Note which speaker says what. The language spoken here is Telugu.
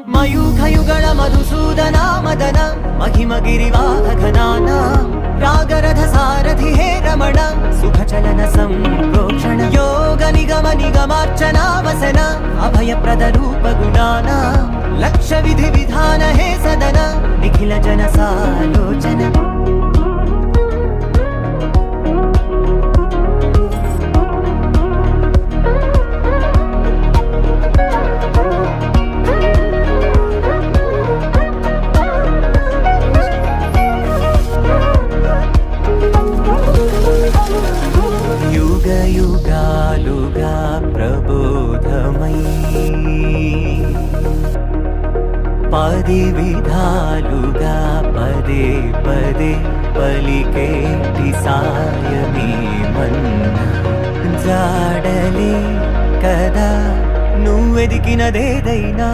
Speaker 1: మయూఖయుగళ మధుసూదన మదన మహిమగిరివాహఘనాన రాగరథ సారథి హే రమణ సుఖచలన సంప్రోక్షణ యోగ నిగమ నిగమార్చనా వసన అభయప్రద రూప గుణాన లక్ష్య విధి విధాన హే సదన నిఖిల జన సాలోచన యుగాలుగా ప్రబోధమై పది విధాలుగా పదే పదే పలికేటి సాయమే మన్న జాడలే కదా నువ్వెదికినదేదైనా